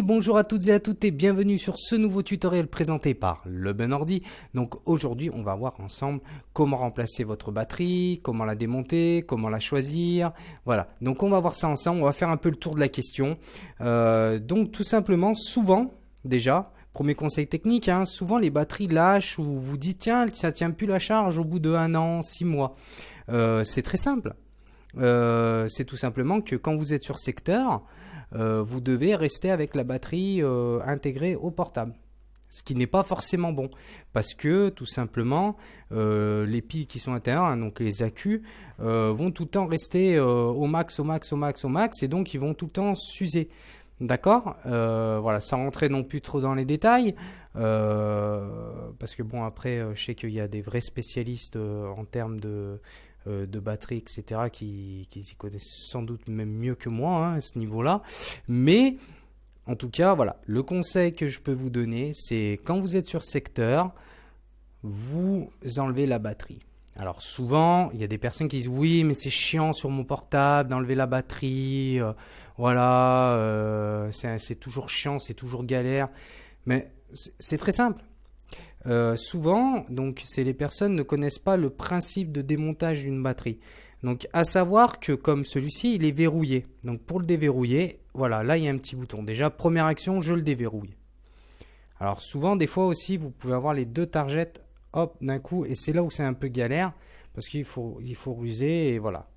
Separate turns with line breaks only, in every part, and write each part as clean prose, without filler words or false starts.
Bonjour à toutes et à toutes et bienvenue sur ce nouveau tutoriel présenté par Le Bon Ordi. Donc aujourd'hui on va voir ensemble comment remplacer votre batterie, comment la démonter, comment la choisir. Voilà, donc on va voir ça ensemble, on va faire un peu le tour de la question. Donc tout simplement, souvent déjà, premier conseil technique, souvent les batteries lâchent ou vous dites tiens ça tient plus la charge au bout de 1 an, 6 mois. C'est très simple, c'est tout simplement que quand vous êtes sur secteur, vous devez rester avec la batterie intégrée au portable. Ce qui n'est pas forcément bon. Parce que tout simplement, les piles qui sont à l'intérieur, donc les accus, vont tout le temps rester au max. Et donc ils vont tout le temps s'user. D'accord, voilà, sans rentrer non plus trop dans les détails. Parce que bon, après, je sais qu'il y a des vrais spécialistes en termes de batterie, etc., qui s'y connaissent sans doute même mieux que moi à ce niveau-là. Mais en tout cas, voilà, le conseil que je peux vous donner, c'est quand vous êtes sur secteur, vous enlevez la batterie. Alors souvent, il y a des personnes qui disent oui, mais c'est chiant sur mon portable d'enlever la batterie. C'est toujours chiant, c'est toujours galère. Mais c'est très simple. Souvent, donc, les personnes ne connaissent pas le principe de démontage d'une batterie. Donc, à savoir que comme celui-ci, il est verrouillé. Donc, pour le déverrouiller, voilà, là, il y a un petit bouton. Déjà, première action, je le déverrouille. Alors, souvent, des fois aussi, vous pouvez avoir les deux targettes, hop, d'un coup. Et c'est là où c'est un peu galère, parce qu'il faut ruser, et voilà.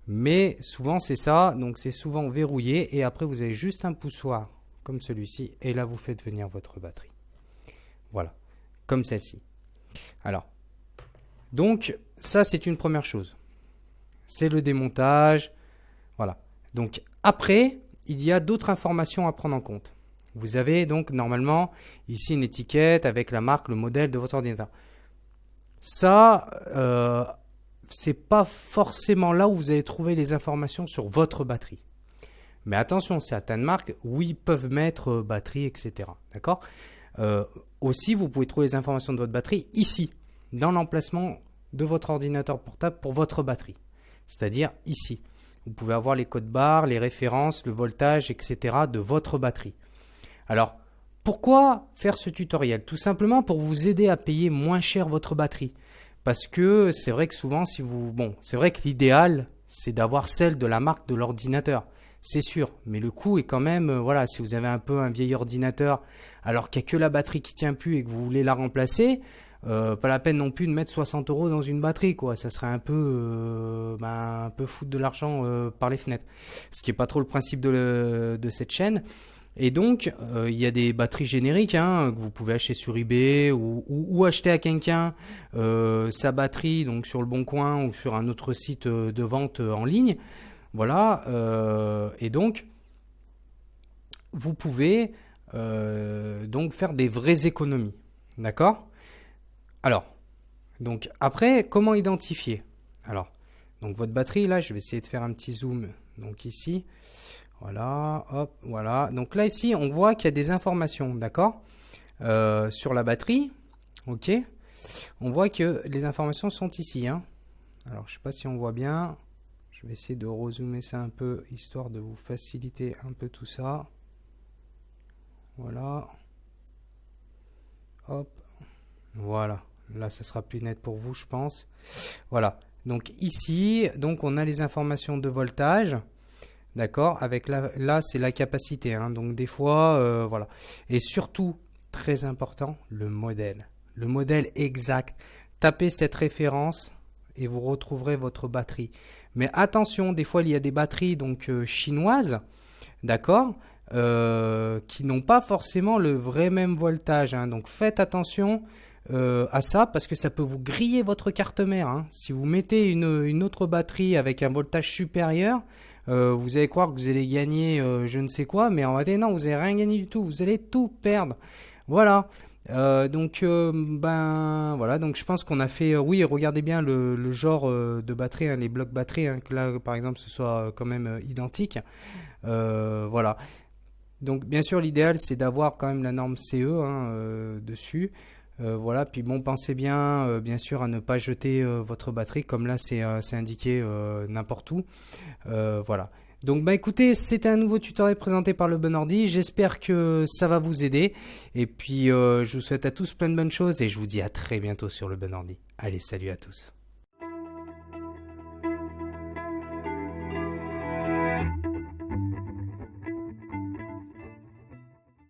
Mais souvent, c'est ça. Donc, c'est souvent verrouillé. Et après, vous avez juste un poussoir, comme celui-ci. Et là, vous faites venir votre batterie. Voilà. Comme celle-ci. Alors, donc, ça, c'est une première chose. C'est le démontage. Voilà. Donc, après, il y a d'autres informations à prendre en compte. Vous avez donc, normalement, ici, une étiquette avec la marque, le modèle de votre ordinateur. Ça, c'est pas forcément là où vous allez trouver les informations sur votre batterie. Mais attention, certaines marques, oui, peuvent mettre batterie, etc. D'accord ? Aussi, vous pouvez trouver les informations de votre batterie ici, dans l'emplacement de votre ordinateur portable pour votre batterie. C'est-à-dire ici. Vous pouvez avoir les codes barres, les références, le voltage, etc. de votre batterie. Alors, pourquoi faire ce tutoriel? Tout simplement pour vous aider à payer moins cher votre batterie. Parce que c'est vrai que souvent, c'est vrai que l'idéal, c'est d'avoir celle de la marque de l'ordinateur. C'est sûr, mais le coût est quand même, voilà, si vous avez un vieil ordinateur, alors qu'il n'y a que la batterie qui tient plus et que vous voulez la remplacer, pas la peine non plus de mettre 60 € dans une batterie, quoi. Ça serait un peu foutre de l'argent par les fenêtres. Ce qui n'est pas trop le principe de cette chaîne. Et donc, il y a des batteries génériques que vous pouvez acheter sur eBay ou acheter à quelqu'un sa batterie, donc sur le Bon Coin ou sur un autre site de vente en ligne. Voilà, et donc, vous pouvez donc faire des vraies économies. D'accord? Alors, donc après, comment identifier? Alors, donc votre batterie, là, je vais essayer de faire un petit zoom. Donc ici, voilà, hop, voilà. Donc là, ici, on voit qu'il y a des informations, d'accord? Sur la batterie, ok? On voit que les informations sont ici, Alors, je ne sais pas si on voit bien. Je vais essayer de rezoomer ça un peu, histoire de vous faciliter un peu tout ça. Voilà. Hop. Voilà. Là, ça sera plus net pour vous, je pense. Voilà. Donc ici, donc on a les informations de voltage. D'accord. Avec là, c'est la capacité. Donc des fois, voilà. Et surtout, très important, le modèle. Le modèle exact. Tapez cette référence et vous retrouverez votre batterie. Mais attention, des fois il y a des batteries donc chinoises, d'accord, qui n'ont pas forcément le vrai même voltage. Donc faites attention à ça parce que ça peut vous griller votre carte mère. Si vous mettez une autre batterie avec un voltage supérieur, vous allez croire que vous allez gagner je ne sais quoi, mais en réalité non, vous n'allez rien gagner du tout, vous allez tout perdre. Voilà. Voilà, donc je pense qu'on a fait, oui, regardez bien le genre de batterie, les blocs batterie, que là par exemple ce soit quand même identique. Voilà, donc bien sûr l'idéal c'est d'avoir quand même la norme CE dessus. Voilà, puis bon, pensez bien, bien sûr, à ne pas jeter votre batterie, comme là c'est indiqué n'importe où. Voilà. Donc bah écoutez, c'était un nouveau tutoriel présenté par Le Bon Ordi. J'espère que ça va vous aider. Et puis je vous souhaite à tous plein de bonnes choses et je vous dis à très bientôt sur Le Bon Ordi. Allez, salut à tous.